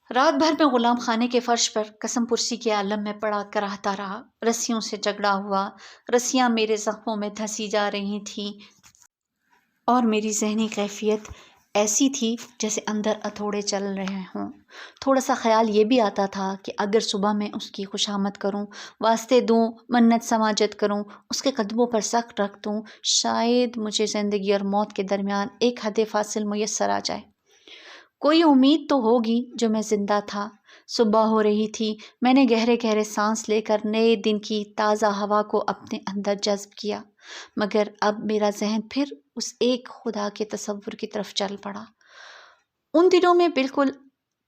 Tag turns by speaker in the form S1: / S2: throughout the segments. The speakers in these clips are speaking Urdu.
S1: رات بھر میں غلام خانے کے فرش پر قسم پرسی کے عالم میں پڑا کراہتا رہا۔ رسیوں سے جھگڑا ہوا، رسیاں میرے زخموں میں دھسی جا رہی تھیں اور میری ذہنی کیفیت ایسی تھی جیسے اندر اتھوڑے چل رہے ہوں۔ تھوڑا سا خیال یہ بھی آتا تھا کہ اگر صبح میں اس کی خوشامد کروں، واسطے دوں، منت سماجت کروں، اس کے قدموں پر سخت رکھ دوں، شاید مجھے زندگی اور موت کے درمیان ایک حد فاصل میسر آ جائے۔ کوئی امید تو ہوگی جو میں زندہ تھا۔ صبح ہو رہی تھی، میں نے گہرے گہرے سانس لے کر نئے دن کی تازہ ہوا کو اپنے اندر جذب کیا، مگر اب میرا ذہن پھر اس ایک خدا کے تصور کی طرف چل پڑا۔ ان دنوں میں بالکل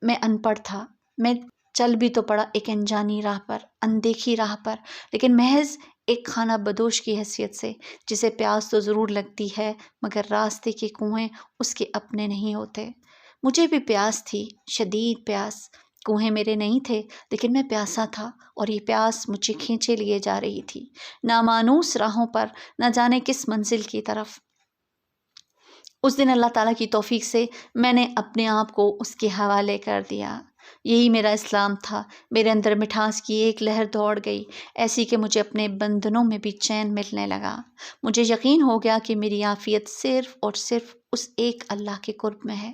S1: میں ان پڑھ تھا۔ میں چل بھی تو پڑا ایک انجانی راہ پر، اندیکھی راہ پر، لیکن محض ایک خانہ بدوش کی حیثیت سے، جسے پیاس تو ضرور لگتی ہے مگر راستے کے کنویں اس کے اپنے نہیں ہوتے۔ مجھے بھی پیاس تھی، شدید پیاس۔ کنویں میرے نہیں تھے لیکن میں پیاسا تھا، اور یہ پیاس مجھے کھینچے لیے جا رہی تھی، نامانوس راہوں پر، نہ جانے کس منزل کی طرف۔ اس دن اللہ تعالیٰ کی توفیق سے میں نے اپنے آپ کو اس کے حوالے کر دیا۔ یہی میرا اسلام تھا۔ میرے اندر مٹھاس کی ایک لہر دوڑ گئی، ایسی کہ مجھے اپنے بندھنوں میں بھی چین ملنے لگا۔ مجھے یقین ہو گیا کہ میری عافیت صرف اور صرف اس ایک اللہ کے قرب میں ہے۔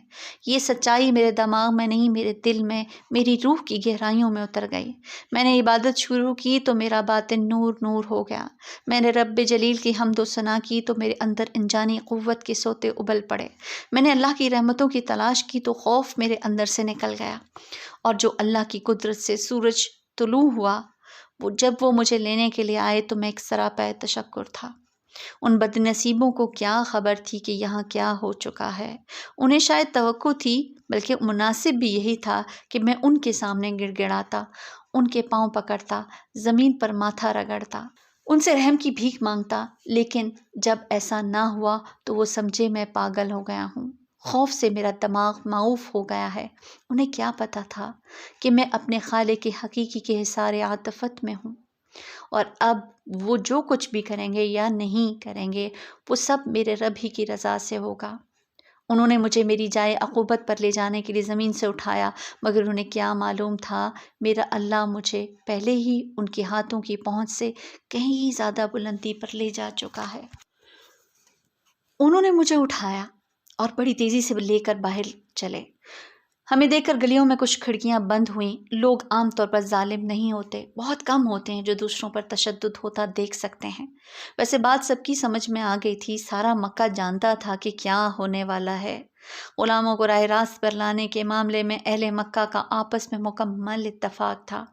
S1: یہ سچائی میرے دماغ میں نہیں، میرے دل میں، میری روح کی گہرائیوں میں اتر گئی۔ میں نے عبادت شروع کی تو میرا باطن نور نور ہو گیا۔ میں نے رب جلیل کی حمد و ثنا کی تو میرے اندر انجانی قوت کے سوتے ابل پڑے۔ میں نے اللہ کی رحمتوں کی تلاش کی تو خوف میرے اندر سے نکل گیا، اور جو اللہ کی قدرت سے سورج طلوع ہوا، جب وہ مجھے لینے کے لیے آئے تو میں ایک سراپا تشکر تھا۔ ان بد نصیبوں کو کیا خبر تھی کہ یہاں کیا ہو چکا ہے؟ انہیں شاید توقع تھی، بلکہ مناسب بھی یہی تھا کہ میں ان کے سامنے گڑ گڑاتا، ان کے پاؤں پکڑتا، زمین پر ماتھا رگڑتا، ان سے رحم کی بھیک مانگتا، لیکن جب ایسا نہ ہوا تو وہ سمجھے میں پاگل ہو گیا ہوں۔ خوف سے میرا دماغ معوف ہو گیا ہے۔ انہیں کیا پتا تھا کہ میں اپنے خالق حقیقی کے حصار عاطفت میں ہوں، اور اب وہ جو کچھ بھی کریں گے یا نہیں کریں گے، وہ سب میرے رب ہی کی رضا سے ہوگا۔ انہوں نے مجھے میری جائے عقوبت پر لے جانے کے لیے زمین سے اٹھایا، مگر انہیں کیا معلوم تھا میرا اللہ مجھے پہلے ہی ان کے ہاتھوں کی پہنچ سے کہیں زیادہ بلندی پر لے جا چکا ہے۔ انہوں نے مجھے اٹھایا اور بڑی تیزی سے لے کر باہر چلے۔ ہمیں دیکھ کر گلیوں میں کچھ کھڑکیاں بند ہوئیں۔ لوگ عام طور پر ظالم نہیں ہوتے، بہت کم ہوتے ہیں جو دوسروں پر تشدد ہوتا دیکھ سکتے ہیں۔ ویسے بات سب کی سمجھ میں آ گئی تھی، سارا مکہ جانتا تھا کہ کیا ہونے والا ہے۔ غلاموں کو راہ راست پر لانے کے معاملے میں اہل مکہ کا آپس میں مکمل اتفاق تھا۔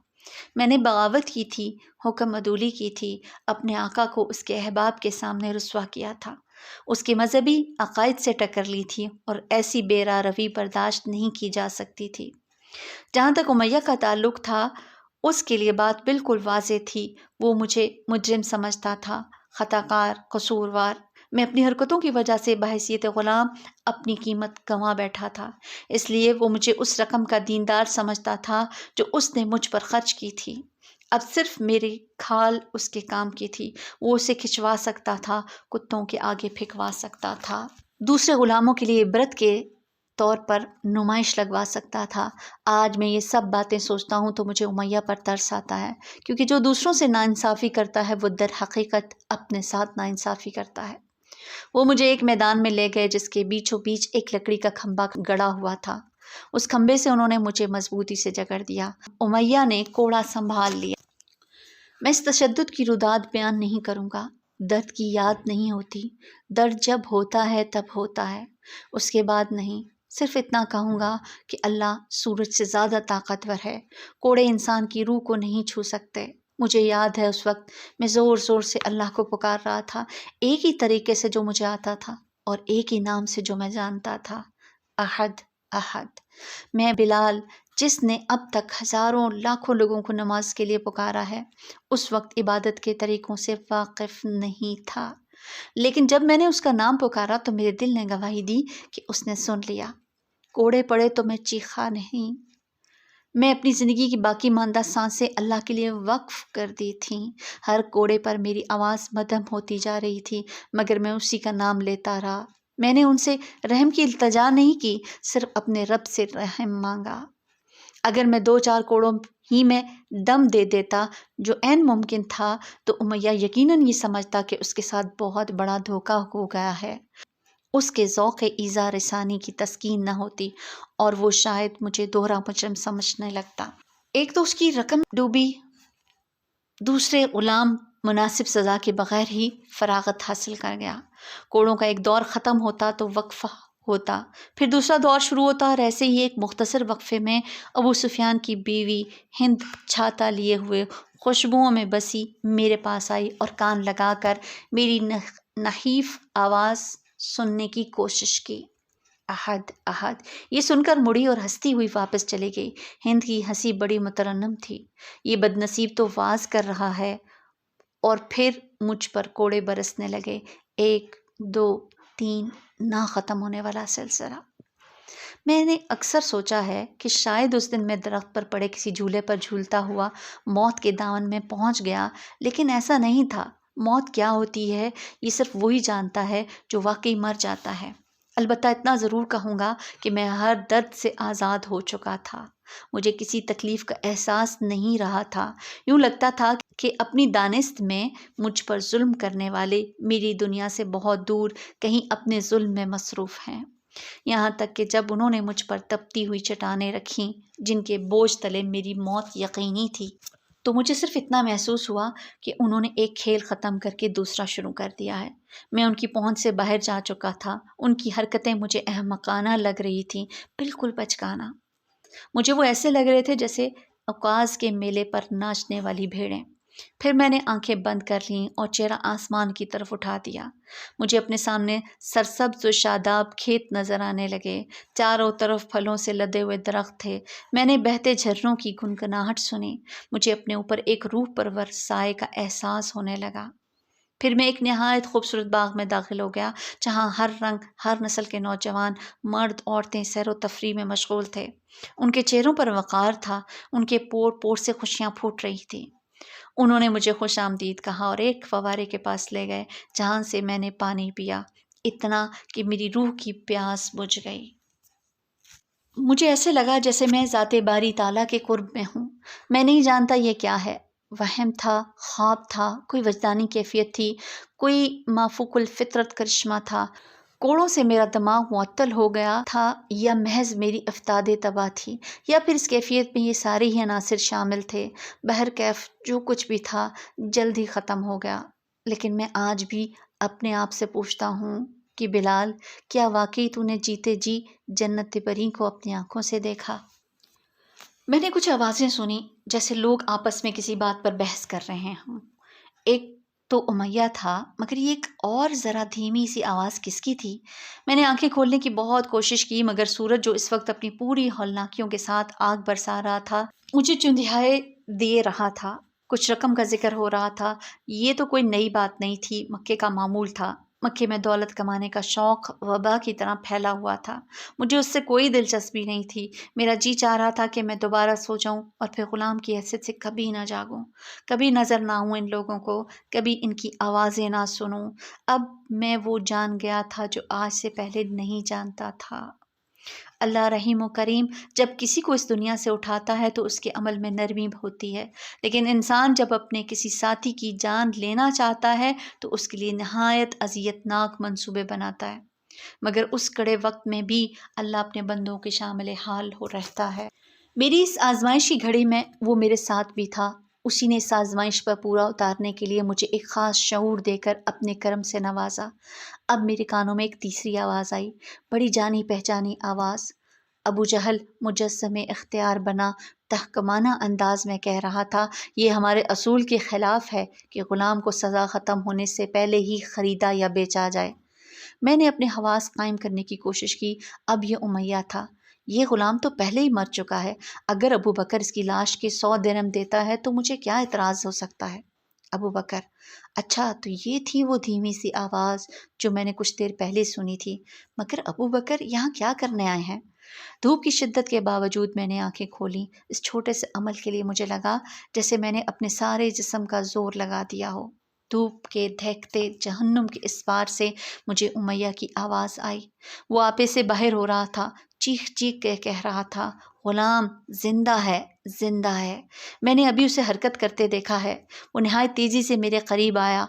S1: میں نے بغاوت کی تھی، حکم عدولی کی تھی، اپنے آقا کو اس کے احباب کے سامنے رسوا کیا تھا، اس کے مذہبی عقائد سے ٹکر لی تھی، اور ایسی بے راہ روی برداشت نہیں کی جا سکتی تھی۔ جہاں تک امیہ کا تعلق تھا، اس کے لیے بات بالکل واضح تھی۔ وہ مجھے مجرم سمجھتا تھا، خطا کار، قصوروار۔ میں اپنی حرکتوں کی وجہ سے بحیثیت غلام اپنی قیمت گنوا بیٹھا تھا، اس لیے وہ مجھے اس رقم کا دیندار سمجھتا تھا جو اس نے مجھ پر خرچ کی تھی۔ اب صرف میری کھال اس کے کام کی تھی، وہ اسے کھنچوا سکتا تھا، کتوں کے آگے پھینکوا سکتا تھا، دوسرے غلاموں کے لیے عبرت کے طور پر نمائش لگوا سکتا تھا۔ آج میں یہ سب باتیں سوچتا ہوں تو مجھے امیہ پر ترس آتا ہے، کیونکہ جو دوسروں سے ناانصافی کرتا ہے وہ در حقیقت اپنے ساتھ ناانصافی کرتا ہے۔ وہ مجھے ایک میدان میں لے گئے جس کے بیچوں بیچ ایک لکڑی کا کھمبا گڑا ہوا تھا۔ اس کھمبے سے انہوں نے مجھے مضبوطی سے جکڑ دیا۔ امیہ نے کوڑا سنبھال لیا۔ میں اس تشدد کی روداد بیان نہیں کروں گا۔ درد کی یاد نہیں ہوتی، درد جب ہوتا ہے تب ہوتا ہے، اس کے بعد نہیں۔ صرف اتنا کہوں گا کہ اللہ سورج سے زیادہ طاقتور ہے، کوڑے انسان کی روح کو نہیں چھو سکتے۔ مجھے یاد ہے اس وقت میں زور زور سے اللہ کو پکار رہا تھا، ایک ہی طریقے سے جو مجھے آتا تھا، اور ایک ہی نام سے جو میں جانتا تھا، احد احد۔ میں بلال، جس نے اب تک ہزاروں لاکھوں لوگوں کو نماز کے لیے پکارا ہے، اس وقت عبادت کے طریقوں سے واقف نہیں تھا، لیکن جب میں نے اس کا نام پکارا تو میرے دل نے گواہی دی کہ اس نے سن لیا۔ کوڑے پڑے تو میں چیخا نہیں۔ میں اپنی زندگی کی باقی ماندہ سانسیں اللہ کے لیے وقف کر دی تھیں۔ ہر کوڑے پر میری آواز مدھم ہوتی جا رہی تھی، مگر میں اسی کا نام لیتا رہا۔ میں نے ان سے رحم کی التجا نہیں کی، صرف اپنے رب سے رحم مانگا۔ اگر میں 2-4 کوڑوں ہی میں دم دے دیتا جو عین ممکن تھا تو امیہ یقیناً یہ سمجھتا کہ اس کے ساتھ بہت بڑا دھوکہ ہو گیا ہے۔ اس کے ذوق ایذا رسانی کی تسکین نہ ہوتی اور وہ شاید مجھے دوہرا مجرم سمجھنے لگتا۔ ایک تو اس کی رقم ڈوبی، دوسرے غلام مناسب سزا کے بغیر ہی فراغت حاصل کر گیا۔ کوڑوں کا ایک دور ختم ہوتا تو وقفہ ہوتا، پھر دوسرا دور شروع ہوتا، اور ایسے ہی ایک مختصر وقفے میں ابو سفیان کی بیوی ہند چھاتا لیے ہوئے خوشبوؤں میں بسی میرے پاس آئی اور کان لگا کر میری نحیف آواز سننے کی کوشش کی۔ احد احد، یہ سن کر مڑی اور ہنستی ہوئی واپس چلی گئی۔ ہند کی ہنسی بڑی مترنم تھی۔ یہ بد نصیب تو واز کر رہا ہے، اور پھر مجھ پر کوڑے برسنے لگے، 1 2 3، نہ ختم ہونے والا سلسلہ۔ میں نے اکثر سوچا ہے کہ شاید اس دن میں درخت پر پڑے کسی جھولے پر جھولتا ہوا موت کے دامن میں پہنچ گیا، لیکن ایسا نہیں تھا۔ موت کیا ہوتی ہے یہ صرف وہی جانتا ہے جو واقعی مر جاتا ہے۔ البتہ اتنا ضرور کہوں گا کہ میں ہر درد سے آزاد ہو چکا تھا۔ مجھے کسی تکلیف کا احساس نہیں رہا تھا۔ یوں لگتا تھا کہ اپنی دانست میں مجھ پر ظلم کرنے والے میری دنیا سے بہت دور کہیں اپنے ظلم میں مصروف ہیں۔ یہاں تک کہ جب انہوں نے مجھ پر تپتی ہوئی چٹانیں رکھیں جن کے بوجھ تلے میری موت یقینی تھی، تو مجھے صرف اتنا محسوس ہوا کہ انہوں نے ایک کھیل ختم کر کے دوسرا شروع کر دیا ہے۔ میں ان کی پہنچ سے باہر جا چکا تھا۔ ان کی حرکتیں مجھے احمقانہ لگ رہی تھیں، بالکل بچکانہ۔ مجھے وہ ایسے لگ رہے تھے جیسے عکاظ کے میلے پر ناچنے والی بھیڑیں۔ پھر میں نے آنکھیں بند کر لیں اور چہرہ آسمان کی طرف اٹھا دیا۔ مجھے اپنے سامنے سرسبز و شاداب کھیت نظر آنے لگے، چاروں طرف پھلوں سے لدے ہوئے درخت تھے۔ میں نے بہتے جھرنوں کی گنگناہٹ سنی۔ مجھے اپنے اوپر ایک روح پرور سائے کا احساس ہونے لگا۔ پھر میں ایک نہایت خوبصورت باغ میں داخل ہو گیا جہاں ہر رنگ، ہر نسل کے نوجوان، مرد، عورتیں سیر و تفریح میں مشغول تھے۔ ان کے چہروں پر وقار تھا، ان کے پور پور سے خوشیاں پھوٹ رہی تھیں۔ انہوں نے مجھے خوش آمدید کہا اور ایک فوارے کے پاس لے گئے جہاں سے میں نے پانی پیا، اتنا کہ میری روح کی پیاس بجھ گئی۔ مجھے ایسے لگا جیسے میں ذات باری تعالیٰ کے قرب میں ہوں۔ میں نہیں جانتا یہ کیا ہے، وہم تھا، خواب تھا، کوئی وجدانی کیفیت تھی، کوئی مافوق الفطرت کرشمہ تھا۔ کوڑوں سے میرا دماغ معطل ہو گیا تھا، یا محض میری افتاد طبع تھی، یا پھر اس کیفیت میں یہ سارے ہی عناصر شامل تھے۔ بہرکیف جو کچھ بھی تھا جلد ہی ختم ہو گیا۔ لیکن میں آج بھی اپنے آپ سے پوچھتا ہوں کہ بلال، کیا واقعی تو نے جیتے جی جنت بری کو اپنی آنکھوں سے دیکھا؟ میں نے کچھ آوازیں سنی جیسے لوگ آپس میں کسی بات پر بحث کر رہے ہوں۔ ایک تو امیہ تھا، مگر یہ ایک اور ذرا دھیمی سی آواز کس کی تھی؟ میں نے آنکھیں کھولنے کی بہت کوشش کی، مگر سورج جو اس وقت اپنی پوری ہولناکیوں کے ساتھ آگ برسا رہا تھا مجھے چندھیائے دے رہا تھا۔ کچھ رقم کا ذکر ہو رہا تھا۔ یہ تو کوئی نئی بات نہیں تھی، مکے کا معمول تھا۔ مکے میں دولت کمانے کا شوق وبا کی طرح پھیلا ہوا تھا۔ مجھے اس سے کوئی دلچسپی نہیں تھی۔ میرا جی چاہ رہا تھا کہ میں دوبارہ سو جاؤں اور پھر غلام کی حیثیت سے کبھی نہ جاگوں، کبھی نظر نہ آؤں ان لوگوں کو، کبھی ان کی آوازیں نہ سنوں۔ اب میں وہ جان گیا تھا جو آج سے پہلے نہیں جانتا تھا۔ اللہ رحیم و کریم جب کسی کو اس دنیا سے اٹھاتا ہے تو اس کے عمل میں نرمی ہوتی ہے، لیکن انسان جب اپنے کسی ساتھی کی جان لینا چاہتا ہے تو اس کے لیے نہایت اذیت ناک منصوبے بناتا ہے، مگر اس کڑے وقت میں بھی اللہ اپنے بندوں کے شامل حال ہو رہتا ہے۔ میری اس آزمائشی گھڑی میں وہ میرے ساتھ بھی تھا۔ اسی نے اس آزمائش پر پورا اتارنے کے لیے مجھے ایک خاص شعور دے کر اپنے کرم سے نوازا۔ اب میرے کانوں میں ایک تیسری آواز آئی، بڑی جانی پہچانی آواز۔ ابو جہل مجسم اختیار بنا تحکمانہ انداز میں کہہ رہا تھا، یہ ہمارے اصول کے خلاف ہے کہ غلام کو سزا ختم ہونے سے پہلے ہی خریدا یا بیچا جائے۔ میں نے اپنے حواس قائم کرنے کی کوشش کی۔ اب یہ امیہ تھا، یہ غلام تو پہلے ہی مر چکا ہے۔ اگر ابو بکر اس کی لاش کے 100 درہم دیتا ہے تو مجھے کیا اعتراض ہو سکتا ہے؟ ابو بکر، اچھا تو یہ تھی وہ دھیمی سی آواز جو میں نے کچھ دیر پہلے سنی تھی، مگر ابو بکر یہاں کیا کرنے آئے ہیں؟ دھوپ کی شدت کے باوجود میں نے آنکھیں کھولیں۔ اس چھوٹے سے عمل کے لیے مجھے لگا جیسے میں نے اپنے سارے جسم کا زور لگا دیا ہو۔ دھوپ کے دہکتے جہنم کے اس پار سے مجھے امیہ کی آواز آئی۔ وہ آپے سے باہر ہو رہا تھا، چیخ چیخ کے کہہ رہا تھا، غلام زندہ ہے، زندہ ہے، میں نے ابھی اسے حرکت کرتے دیکھا ہے۔ وہ نہایت تیزی سے میرے قریب آیا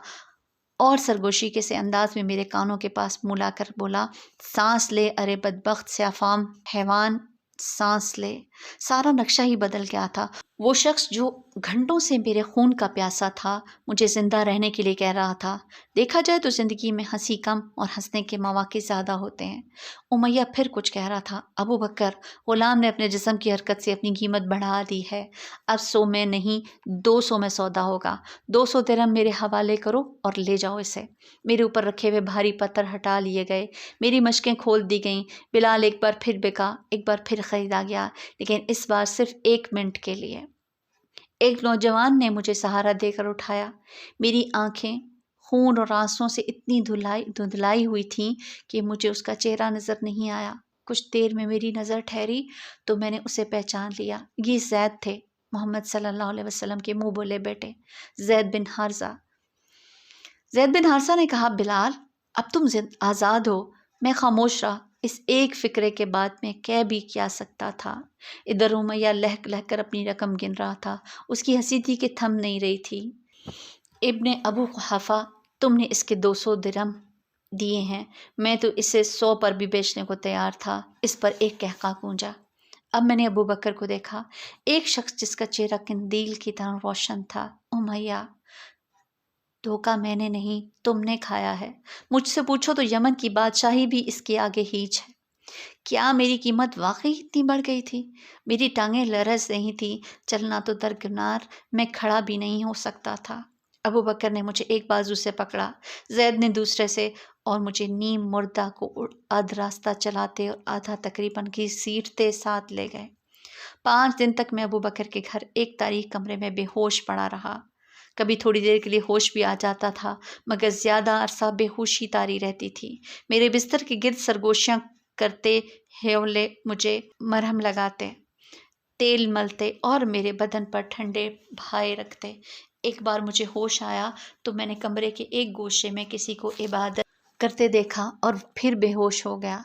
S1: اور سرگوشی کے سے انداز میں میرے کانوں کے پاس منہ لا کر بولا، سانس لے ارے بدبخت سیافام حیوان، سانس لے۔ سارا نقشہ ہی بدل گیا تھا۔ وہ شخص جو گھنٹوں سے میرے خون کا پیاسا تھا مجھے زندہ رہنے کے لیے کہہ رہا تھا۔ دیکھا جائے تو زندگی میں ہنسی کم اور ہنسنے کے مواقع زیادہ ہوتے ہیں۔ امیہ پھر کچھ کہہ رہا تھا۔ ابو بکر، غلام نے اپنے جسم کی حرکت سے اپنی قیمت بڑھا دی ہے، اب 100 میں نہیں 200 میں سودا ہوگا۔ 200 درہم میرے حوالے کرو اور لے جاؤ اسے۔ میرے اوپر رکھے ہوئے بھاری پتھر ہٹا لیے گئے، میری مشقیں کھول دی گئیں۔ بلال ایک بار پھر بکا، ایک بار پھر خریدا گیا، لیکن اس بار صرف 1 منٹ کے لیے۔ ایک نوجوان نے مجھے سہارا دے کر اٹھایا۔ میری آنکھیں خون اور آنسوؤں سے اتنی دھندلائی ہوئی تھیں کہ مجھے اس کا چہرہ نظر نہیں آیا۔ کچھ دیر میں میری نظر ٹھہری تو میں نے اسے پہچان لیا۔ یہ زید تھے، محمد صلی اللہ علیہ وسلم کے منہ بولے بیٹے، زید بن حارثہ۔ زید بن حارثہ نے کہا، بلال اب تم آزاد ہو۔ میں خاموش رہا۔ اس ایک فکرے کے بعد میں کہہ بھی کیا سکتا تھا۔ ادھر امیہ لہک لہک کر اپنی رقم گن رہا تھا۔ اس کی ہنسی تھی کہ تھم نہیں رہی تھی۔ ابن ابو قحافہ، تم نے اس کے 200 درہم دیے ہیں، میں تو اسے 100 پر بھی بیچنے کو تیار تھا۔ اس پر ایک قہقہ گونجا۔ اب میں نے ابو بکر کو دیکھا، ایک شخص جس کا چہرہ قندیل کی طرح روشن تھا۔ امیہ، دھوکہ میں نے نہیں، تم نے کھایا ہے۔ مجھ سے پوچھو تو یمن کی بادشاہی بھی اس کے آگے ہیچ ہے۔ کیا میری قیمت واقعی اتنی بڑھ گئی تھی؟ میری ٹانگیں لرز رہی تھیں، چلنا تو درکنار، میں کھڑا بھی نہیں ہو سکتا تھا۔ ابو بکر نے مجھے ایک بازو سے پکڑا، زید نے دوسرے سے، اور مجھے نیم مردہ کو آدھ راستہ چلاتے اور آدھا تقریباً گھسیٹتے ساتھ لے گئے۔ 5 دن تک میں ابو بکر کے گھر ایک تاریک کمرے میں بے ہوش پڑا رہا۔ کبھی تھوڑی دیر کے لیے ہوش بھی آ جاتا تھا، مگر زیادہ عرصہ بے ہوشی طاری رہتی تھی۔ میرے بستر کے گرد سرگوشیاں کرتے ہیولے مجھے مرہم لگاتے، تیل ملتے اور میرے بدن پر ٹھنڈے بھائے رکھتے۔ ایک بار مجھے ہوش آیا تو میں نے کمرے کے ایک گوشے میں کسی کو عبادت کرتے دیکھا اور پھر بے ہوش ہو گیا۔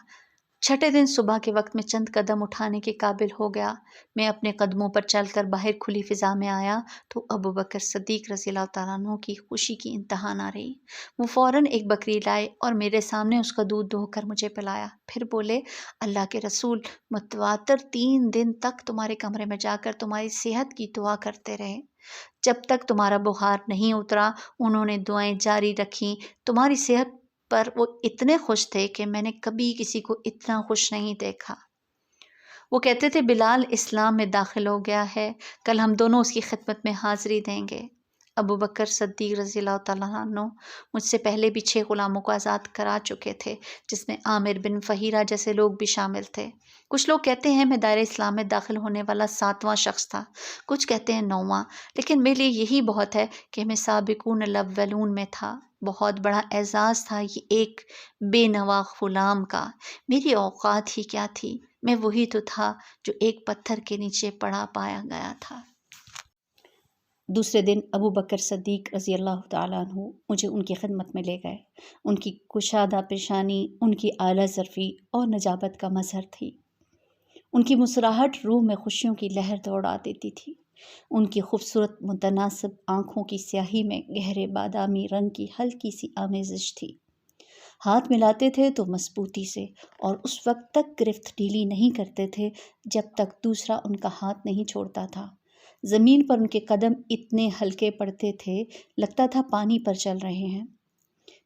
S1: 6 دن صبح کے وقت میں چند قدم اٹھانے کے قابل ہو گیا۔ میں اپنے قدموں پر چل کر باہر کھلی فضا میں آیا تو ابو بکر صدیق رضی اللہ تعالیٰ عنہ کی خوشی کی انتہا نہ رہی۔ وہ فوراً ایک بکری لائے اور میرے سامنے اس کا دودھ دہو کر مجھے پلایا۔ پھر بولے، اللہ کے رسول متواتر 3 دن تک تمہارے کمرے میں جا کر تمہاری صحت کی دعا کرتے رہے۔ جب تک تمہارا بخار نہیں اترا انہوں نے دعائیں جاری رکھیں۔ تمہاری صحت پر وہ اتنے خوش تھے کہ میں نے کبھی کسی کو اتنا خوش نہیں دیکھا۔ وہ کہتے تھے، بلال اسلام میں داخل ہو گیا ہے، کل ہم دونوں اس کی خدمت میں حاضری دیں گے۔ ابو بکر صدیق رضی اللہ تعالیٰ عنہ مجھ سے پہلے بھی 6 غلاموں کو آزاد کرا چکے تھے، جس میں عامر بن فہیرہ جیسے لوگ بھی شامل تھے۔ کچھ لوگ کہتے ہیں میں دائرہ اسلام میں داخل ہونے والا 7واں شخص تھا، کچھ کہتے ہیں 9واں، لیکن میرے لیے یہی بہت ہے کہ میں سابقون الاولون میں تھا۔ بہت بڑا اعزاز تھا یہ ایک بے نوا غلام کا۔ میری اوقات ہی کیا تھی، میں وہی تو تھا جو ایک پتھر کے نیچے پڑا پایا گیا تھا۔ دوسرے دن ابو بکر صدیق رضی اللہ تعالیٰ عنہ مجھے ان کی خدمت میں لے گئے۔ ان کی کشادہ پیشانی ان کی اعلیٰ ظرفی اور نجابت کا مظہر تھی۔ ان کی مسراہٹ روح میں خوشیوں کی لہر دوڑا دیتی تھی۔ ان کی خوبصورت متناسب آنکھوں کی سیاہی میں گہرے بادامی رنگ کی ہلکی سی آمیزش تھی۔ ہاتھ ملاتے تھے تو مضبوطی سے، اور اس وقت تک گرفت ڈھیلی نہیں کرتے تھے جب تک دوسرا ان کا ہاتھ نہیں چھوڑتا تھا۔ زمین پر ان کے قدم اتنے ہلکے پڑتے تھے لگتا تھا پانی پر چل رہے ہیں۔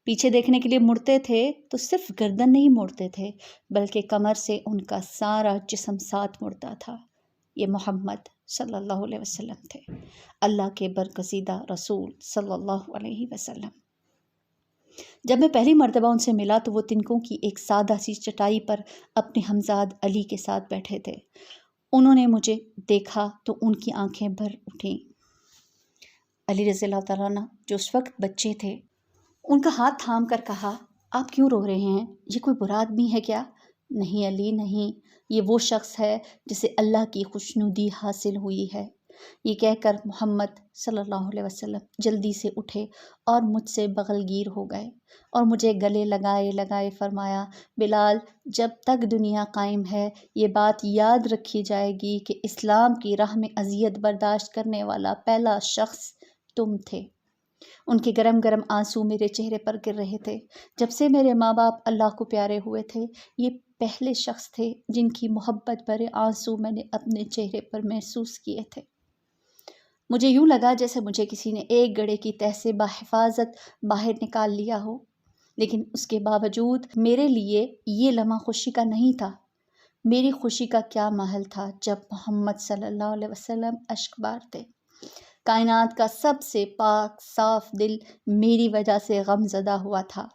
S1: پیچھے دیکھنے کے لیے مڑتے تھے تو صرف گردن نہیں موڑتے تھے بلکہ کمر سے ان کا سارا جسم ساتھ مڑتا تھا۔ یہ محمد صلی اللہ علیہ وسلم تھے، اللہ کے برگزیدہ رسول صلی اللہ علیہ وسلم۔ جب میں پہلی مرتبہ ان سے ملا تو وہ تنکوں کی ایک سادہ سی چٹائی پر اپنے ہمزاد علی کے ساتھ بیٹھے تھے۔ انہوں نے مجھے دیکھا تو ان کی آنکھیں بھر اٹھیں۔ علی رضی اللہ تعالیٰ عنہ جو اس وقت بچے تھے، ان کا ہاتھ تھام کر کہا، آپ کیوں رو رہے ہیں؟ یہ کوئی برا آدمی ہے کیا؟ نہیں علی نہیں، یہ وہ شخص ہے جسے اللہ کی خوشنودی حاصل ہوئی ہے۔ یہ کہہ کر محمد صلی اللہ علیہ وسلم جلدی سے اٹھے اور مجھ سے بغل گیر ہو گئے اور مجھے گلے لگائے لگائے فرمایا، بلال، جب تک دنیا قائم ہے یہ بات یاد رکھی جائے گی کہ اسلام کی راہ میں اذیت برداشت کرنے والا پہلا شخص تم تھے۔ ان کے گرم گرم آنسو میرے چہرے پر گر رہے تھے۔ جب سے میرے ماں باپ اللہ کو پیارے ہوئے تھے، یہ پہلے شخص تھے جن کی محبت بھرے آنسو میں نے اپنے چہرے پر محسوس کیے تھے۔ مجھے یوں لگا جیسے مجھے کسی نے ایک گڑھے کی تہہ سے بحفاظت باہر نکال لیا ہو، لیکن اس کے باوجود میرے لیے یہ لمحہ خوشی کا نہیں تھا۔ میری خوشی کا کیا محل تھا جب محمد صلی اللہ علیہ وسلم اشک بارتے۔ کائنات کا سب سے پاک صاف دل میری وجہ سے غم زدہ ہوا تھا۔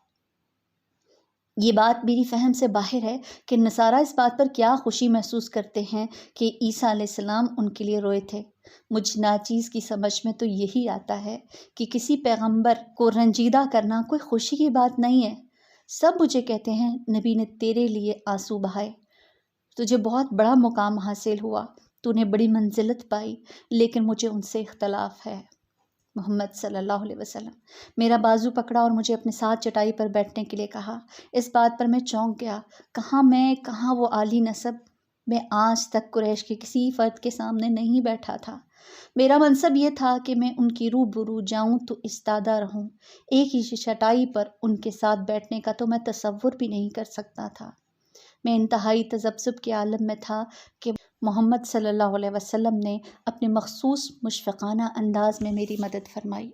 S1: یہ بات میری فہم سے باہر ہے کہ نصارہ اس بات پر کیا خوشی محسوس کرتے ہیں کہ عیسیٰ علیہ السلام ان کے لیے روئے تھے۔ مجھ ناچیز کی سمجھ میں تو یہی آتا ہے کہ کسی پیغمبر کو رنجیدہ کرنا کوئی خوشی کی بات نہیں ہے۔ سب مجھے کہتے ہیں نبی نے تیرے لیے آنسو بہائے، تجھے بہت بڑا مقام حاصل ہوا، تو نے بڑی منزلت پائی، لیکن مجھے ان سے اختلاف ہے۔ محمد صلی اللہ علیہ وسلم میرا بازو پکڑا اور مجھے اپنے ساتھ چٹائی پر بیٹھنے کے لیے کہا۔ اس بات پر میں چونک گیا۔ کہاں میں، کہاں وہ عالی نسب؟ میں آج تک قریش کے کسی فرد کے سامنے نہیں بیٹھا تھا۔ میرا منصب یہ تھا کہ میں ان کی روبرو جاؤں تو استادہ رہوں۔ ایک ہی چٹائی پر ان کے ساتھ بیٹھنے کا تو میں تصور بھی نہیں کر سکتا تھا۔ میں انتہائی تذبذب کے عالم میں تھا کہ محمد صلی اللہ علیہ وسلم نے اپنے مخصوص مشفقانہ انداز میں میری مدد فرمائی۔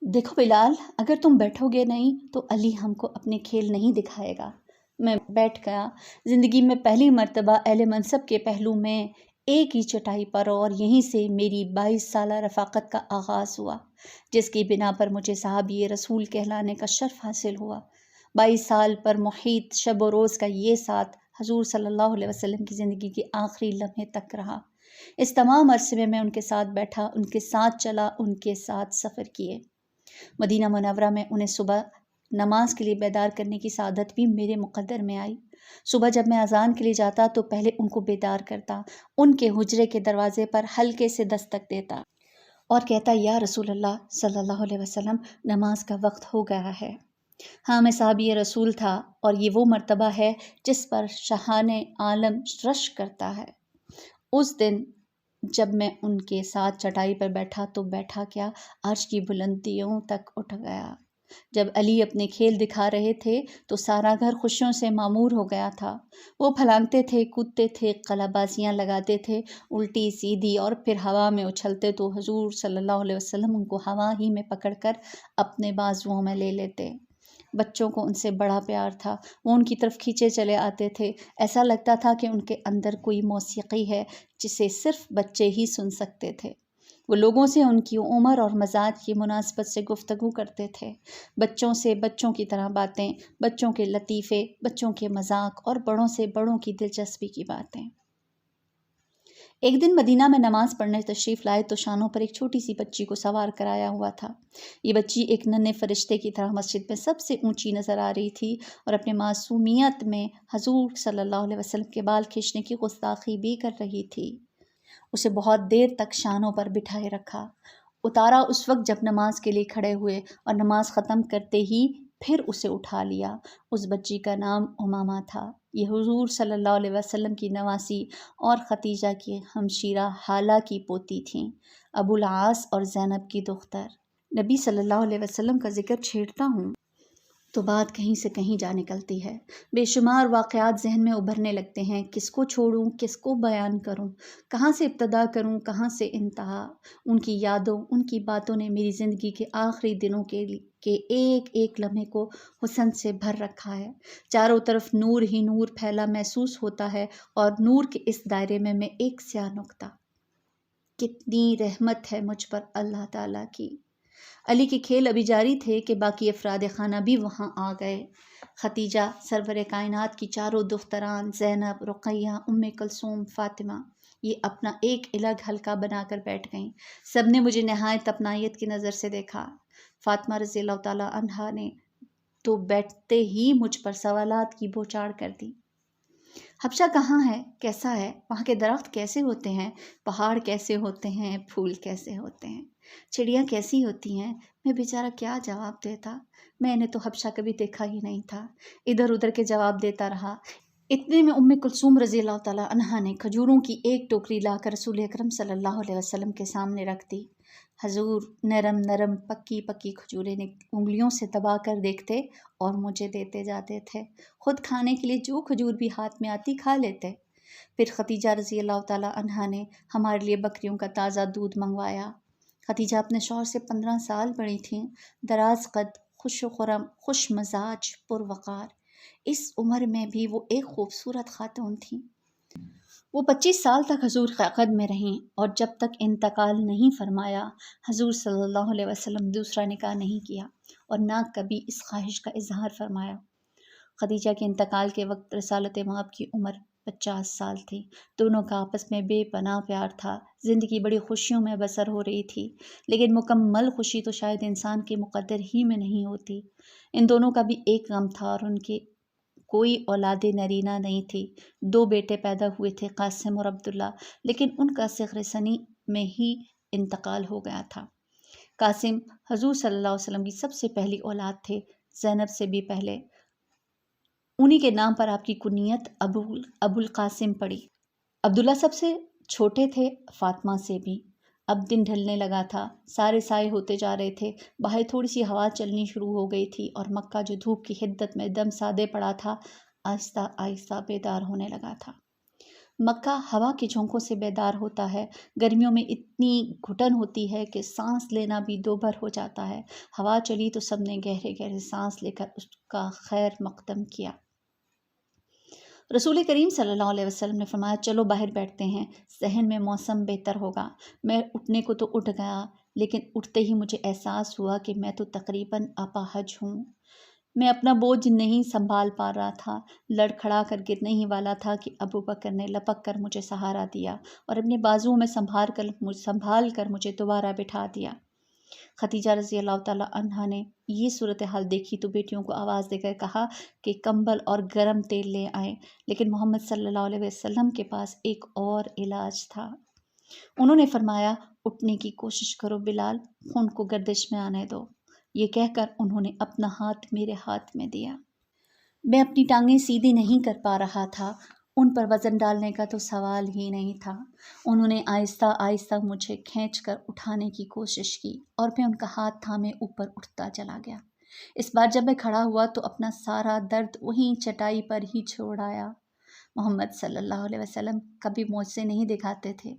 S1: دیکھو بلال، اگر تم بیٹھو گے نہیں تو علی ہم کو اپنے کھیل نہیں دکھائے گا۔ میں بیٹھ گیا۔ زندگی میں پہلی مرتبہ اہل منصب کے پہلو میں ایک ہی چٹائی پر، اور یہیں سے میری 22 سالہ رفاقت کا آغاز ہوا، جس کی بنا پر مجھے صحابی رسول کہلانے کا شرف حاصل ہوا۔ 22 سال پر محیط شب و روز کا یہ ساتھ حضور صلی اللہ علیہ وسلم کی زندگی کے آخری لمحے تک رہا۔ اس تمام عرصے میں ان کے ساتھ بیٹھا، ان کے ساتھ چلا، ان کے ساتھ سفر کیے۔ مدینہ منورہ میں انہیں صبح نماز کے لیے بیدار کرنے کی سعادت بھی میرے مقدر میں آئی۔ صبح جب میں اذان کے لیے جاتا تو پہلے ان کو بیدار کرتا، ان کے حجرے کے دروازے پر ہلکے سے دستک دیتا اور کہتا، یا رسول اللہ صلی اللہ علیہ وسلم، نماز کا وقت ہو گیا ہے۔ ہاں، میں صحابی رسول تھا، اور یہ وہ مرتبہ ہے جس پر شاہان عالم رشک کرتا ہے۔ اس دن جب میں ان کے ساتھ چٹائی پر بیٹھا تو بیٹھا کیا، عرش کی بلندیوں تک اٹھ گیا۔ جب علی اپنے کھیل دکھا رہے تھے تو سارا گھر خوشیوں سے معمور ہو گیا تھا۔ وہ پھلانگتے تھے، کودتے تھے، قلع بازیاں لگاتے تھے، الٹی سیدھی، اور پھر ہوا میں اچھلتے تو حضور صلی اللہ علیہ وسلم ان کو ہوا ہی میں پکڑ کر اپنے بازوؤں میں لے لیتے۔ بچوں کو ان سے بڑا پیار تھا، وہ ان کی طرف کھینچے چلے آتے تھے۔ ایسا لگتا تھا کہ ان کے اندر کوئی موسیقی ہے جسے صرف بچے ہی سن سکتے تھے۔ وہ لوگوں سے ان کی عمر اور مزاج کی مناسبت سے گفتگو کرتے تھے، بچوں سے بچوں کی طرح باتیں، بچوں کے لطیفے، بچوں کے مذاق، اور بڑوں سے بڑوں کی دلچسپی کی باتیں۔ ایک دن مدینہ میں نماز پڑھنے تشریف لائے تو شانوں پر ایک چھوٹی سی بچی کو سوار کرایا ہوا تھا۔ یہ بچی ایک ننھے فرشتے کی طرح مسجد میں سب سے اونچی نظر آ رہی تھی، اور اپنے معصومیت میں حضور صلی اللہ علیہ وسلم کے بال کھینچنے کی گستاخی بھی کر رہی تھی۔ اسے بہت دیر تک شانوں پر بٹھائے رکھا، اتارا اس وقت جب نماز کے لیے کھڑے ہوئے، اور نماز ختم کرتے ہی پھر اسے اٹھا لیا۔ اس بچی کا نام امامہ تھا۔ یہ حضور صلی اللہ علیہ وسلم کی نواسی اور ختیجہ کی ہمشیرہ حالہ کی پوتی تھیں، ابو العاص اور زینب کی دختر۔ نبی صلی اللہ علیہ وسلم کا ذکر چھیڑتا ہوں تو بات کہیں سے کہیں جا نکلتی ہے۔ بے شمار واقعات ذہن میں ابھرنے لگتے ہیں، کس کو چھوڑوں، کس کو بیان کروں، کہاں سے ابتدا کروں، کہاں سے انتہا۔ ان کی یادوں، ان کی باتوں نے میری زندگی کے آخری دنوں کے ایک ایک لمحے کو حسن سے بھر رکھا ہے۔ چاروں طرف نور ہی نور پھیلا محسوس ہوتا ہے، اور نور کے اس دائرے میں ایک سیاہ نقطہ۔ کتنی رحمت ہے مجھ پر اللہ تعالیٰ کی۔ علی کے کھیل ابھی جاری تھے کہ باقی افراد خانہ بھی وہاں آ گئے۔ ختیجہ، سرور کائنات کی چاروں دختران، زینب، رقیہ، کلثوم، فاطمہ، یہ اپنا ایک الگ حلقہ بنا کر بیٹھ گئیں۔ سب نے مجھے نہایت اپنائیت کی نظر سے دیکھا۔ فاطمہ رضی اللہ تعالیٰ عنہا نے تو بیٹھتے ہی مجھ پر سوالات کی بوچھاڑ کر دی۔ حبشہ کہاں ہے، کیسا ہے، وہاں کے درخت کیسے ہوتے ہیں، پہاڑ کیسے ہوتے ہیں، پھول کیسے ہوتے ہیں، چڑیاں کیسی ہوتی ہیں؟ میں بیچارہ کیا جواب دیتا؟ میں نے تو حبشہ کبھی دیکھا ہی نہیں تھا۔ ادھر ادھر کے جواب دیتا رہا۔ اتنے میں کلثوم رضی اللہ تعالیٰ عنہا نے کھجوروں کی ایک ٹوکری لا کر رسول اکرم صلی اللہ علیہ وسلم کے سامنے رکھ دی۔ حضور نرم نرم پکی پکی کھجوریں انگلیوں سے دبا کر دیکھتے اور مجھے دیتے جاتے تھے۔ خود کھانے کے لیے جو کھجور بھی ہاتھ میں آتی کھا لیتے۔ پھر خدیجہ رضی اللہ تعالیٰ عنہا نے ہمارے لیے بکریوں کا تازہ دودھ منگوایا۔ خدیجہ اپنے شوہر سے 15 سال بڑی تھیں، دراز قد، خوش و خرم، خوش مزاج، پروقار۔ اس عمر میں بھی وہ ایک خوبصورت خاتون تھیں۔ وہ 25 سال تک حضور کے عقد میں رہیں اور جب تک انتقال نہیں فرمایا حضور صلی اللہ علیہ وسلم دوسرا نکاح نہیں کیا اور نہ کبھی اس خواہش کا اظہار فرمایا۔ خدیجہ کے انتقال کے وقت رسالت مآب کی عمر 50 سال تھی۔ دونوں کا آپس میں بے پناہ پیار تھا۔ زندگی بڑی خوشیوں میں بسر ہو رہی تھی، لیکن مکمل خوشی تو شاید انسان کے مقدر ہی میں نہیں ہوتی۔ ان دونوں کا بھی ایک غم تھا اور ان کے کوئی اولاد نرینہ نہیں تھی۔ 2 بیٹے پیدا ہوئے تھے، قاسم اور عبداللہ، لیکن ان کا صغر سنی میں ہی انتقال ہو گیا تھا۔ قاسم حضور صلی اللہ علیہ وسلم کی سب سے پہلی اولاد تھے، زینب سے بھی پہلے۔ انہی کے نام پر آپ کی کنیت ابو القاسم پڑی۔ عبداللہ سب سے چھوٹے تھے، فاطمہ سے بھی۔ اب دن ڈھلنے لگا تھا، سارے سائے ہوتے جا رہے تھے، باہر تھوڑی سی ہوا چلنی شروع ہو گئی تھی اور مکہ جو دھوپ کی حدت میں دم سادے پڑا تھا آہستہ آہستہ بیدار ہونے لگا تھا۔ مکہ ہوا کے جھونکوں سے بیدار ہوتا ہے۔ گرمیوں میں اتنی گھٹن ہوتی ہے کہ سانس لینا بھی دوبھر ہو جاتا ہے۔ ہوا چلی تو سب نے گہرے گہرے سانس لے کر اس کا خیر مقدم کیا۔ رسول کریم صلی اللہ علیہ وسلم نے فرمایا چلو باہر بیٹھتے ہیں، صحن میں موسم بہتر ہوگا۔ میں اٹھنے کو تو اٹھ گیا، لیکن اٹھتے ہی مجھے احساس ہوا کہ میں تو تقریباً اپاہج ہوں۔ میں اپنا بوجھ نہیں سنبھال پا رہا تھا، لڑکھڑا کر گرنے ہی والا تھا کہ ابو بکر نے لپک کر مجھے سہارا دیا اور اپنے بازوؤں میں سنبھال کر مجھے دوبارہ بٹھا دیا۔ خدیجہ رضی اللہ تعالیٰ عنہا نے یہ صورتحال دیکھی تو بیٹیوں کو آواز دے کر کہا کہ کمبل اور گرم تیل لے آئیں، لیکن محمد صلی اللہ علیہ وسلم کے پاس ایک اور علاج تھا۔ انہوں نے فرمایا اٹھنے کی کوشش کرو بلال، خون کو گردش میں آنے دو۔ یہ کہہ کر انہوں نے اپنا ہاتھ میرے ہاتھ میں دیا۔ میں اپنی ٹانگیں سیدھی نہیں کر پا رہا تھا، ان پر وزن ڈالنے کا تو سوال ہی نہیں تھا۔ انہوں نے آہستہ آہستہ مجھے کھینچ کر اٹھانے کی کوشش کی اور میں ان کا ہاتھ تھامے اوپر اٹھتا چلا گیا۔ اس بار جب میں کھڑا ہوا تو اپنا سارا درد وہیں چٹائی پر ہی چھوڑ آیا۔ محمد صلی اللہ علیہ وسلم کبھی معجزے نہیں دکھاتے تھے۔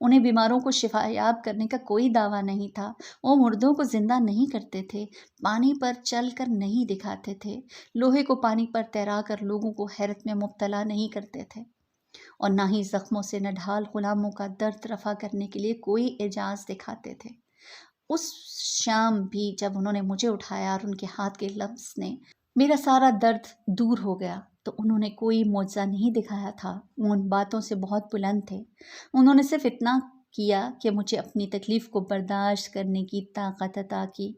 S1: انہیں بیماروں کو شفا یاب کرنے کا کوئی دعویٰ نہیں تھا۔ وہ مردوں کو زندہ نہیں کرتے تھے، پانی پر چل کر نہیں دکھاتے تھے، لوہے کو پانی پر تیرا کر لوگوں کو حیرت میں مبتلا نہیں کرتے تھے، اور نہ ہی زخموں سے نڈھال غلاموں کا درد رفع کرنے کے لیے کوئی اعجاز دکھاتے تھے۔ اس شام بھی جب انہوں نے مجھے اٹھایا اور ان کے ہاتھ کے لمس نے میرا سارا درد دور ہو گیا تو انہوں نے کوئی معجزہ نہیں دکھایا تھا۔ وہ ان باتوں سے بہت بلند تھے۔ انہوں نے صرف اتنا کیا کہ مجھے اپنی تکلیف کو برداشت کرنے کی طاقت عطا کی۔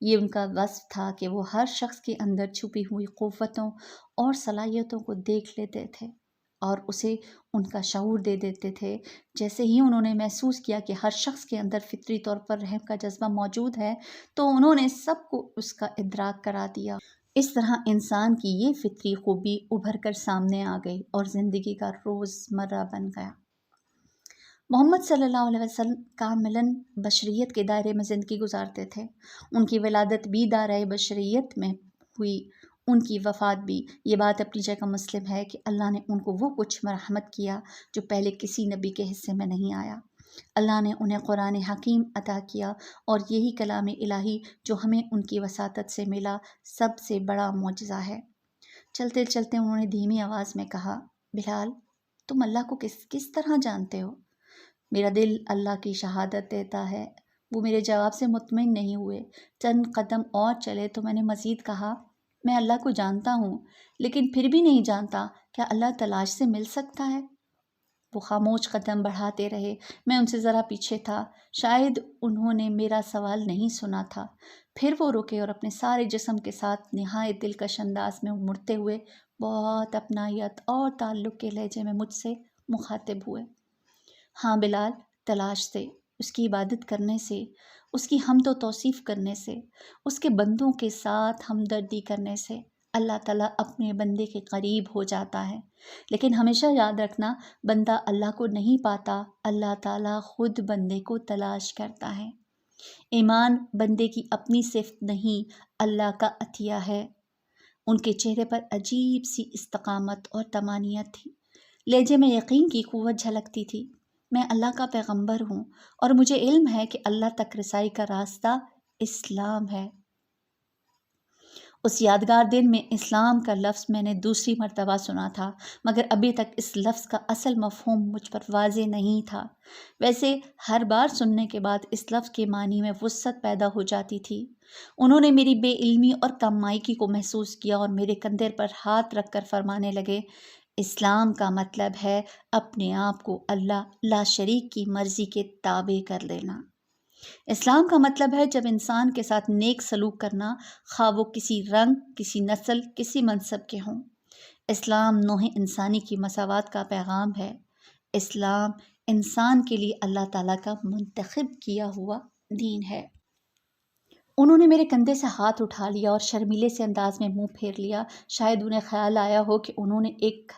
S1: یہ ان کا وصف تھا کہ وہ ہر شخص کے اندر چھپی ہوئی قوتوں اور صلاحیتوں کو دیکھ لیتے تھے اور اسے ان کا شعور دے دیتے تھے۔ جیسے ہی انہوں نے محسوس کیا کہ ہر شخص کے اندر فطری طور پر رحم کا جذبہ موجود ہے تو انہوں نے سب کو اس کا ادراک کرا دیا۔ اس طرح انسان کی یہ فطری خوبی ابھر کر سامنے آ گئی اور زندگی کا روزمرہ بن گیا۔ محمد صلی اللہ علیہ وسلم کاملاً بشریت کے دائرے میں زندگی گزارتے تھے۔ ان کی ولادت بھی دائرۂ بشریت میں ہوئی، ان کی وفات بھی۔ یہ بات اپنی جگہ مسلم ہے کہ اللہ نے ان کو وہ کچھ مرحمت کیا جو پہلے کسی نبی کے حصے میں نہیں آیا۔ اللہ نے انہیں قرآن حکیم عطا کیا اور یہی کلام الہی جو ہمیں ان کی وساطت سے ملا سب سے بڑا معجزہ ہے۔ چلتے چلتے انہوں نے دھیمی آواز میں کہا بلال، تم اللہ کو کس طرح جانتے ہو؟ میرا دل اللہ کی شہادت دیتا ہے۔ وہ میرے جواب سے مطمئن نہیں ہوئے۔ چند قدم اور چلے تو میں نے مزید کہا میں اللہ کو جانتا ہوں، لیکن پھر بھی نہیں جانتا، کیا اللہ تلاش سے مل سکتا ہے؟ وہ خاموش قدم بڑھاتے رہے۔ میں ان سے ذرا پیچھے تھا، شاید انہوں نے میرا سوال نہیں سنا تھا۔ پھر وہ رکے اور اپنے سارے جسم کے ساتھ نہایت دلکش انداز میں مڑتے ہوئے بہت اپنائیت اور تعلق کے لہجے میں مجھ سے مخاطب ہوئے۔ ہاں بلال، تلاش سے، اس کی عبادت کرنے سے، اس کی حمد و توصیف کرنے سے، اس کے بندوں کے ساتھ ہمدردی کرنے سے اللہ تعالیٰ اپنے بندے کے قریب ہو جاتا ہے۔ لیکن ہمیشہ یاد رکھنا، بندہ اللہ کو نہیں پاتا، اللہ تعالیٰ خود بندے کو تلاش کرتا ہے۔ ایمان بندے کی اپنی صفت نہیں، اللہ کا عطیہ ہے۔ ان کے چہرے پر عجیب سی استقامت اور طمانینت تھی، لہجے میں یقین کی قوت جھلکتی تھی۔ میں اللہ کا پیغمبر ہوں اور مجھے علم ہے کہ اللہ تک رسائی کا راستہ اسلام ہے۔ اس یادگار دن میں اسلام کا لفظ میں نے دوسری مرتبہ سنا تھا، مگر ابھی تک اس لفظ کا اصل مفہوم مجھ پر واضح نہیں تھا۔ ویسے ہر بار سننے کے بعد اس لفظ کے معنی میں وسعت پیدا ہو جاتی تھی۔ انہوں نے میری بے علمی اور کم مائکی کو محسوس کیا اور میرے کندھے پر ہاتھ رکھ کر فرمانے لگے، اسلام کا مطلب ہے اپنے آپ کو اللہ لا شریک کی مرضی کے تابع کر لینا۔ اسلام کا مطلب ہے جب انسان کے ساتھ نیک سلوک کرنا، خواہ وہ کسی رنگ، کسی نسل، کسی منصب کے ہوں۔ اسلام نوع انسانی کی مساوات کا پیغام ہے۔ اسلام انسان کے لیے اللہ تعالیٰ کا منتخب کیا ہوا دین ہے۔ انہوں نے میرے کندھے سے ہاتھ اٹھا لیا اور شرمیلے سے انداز میں منہ پھیر لیا۔ شاید انہیں خیال آیا ہو کہ انہوں نے ایک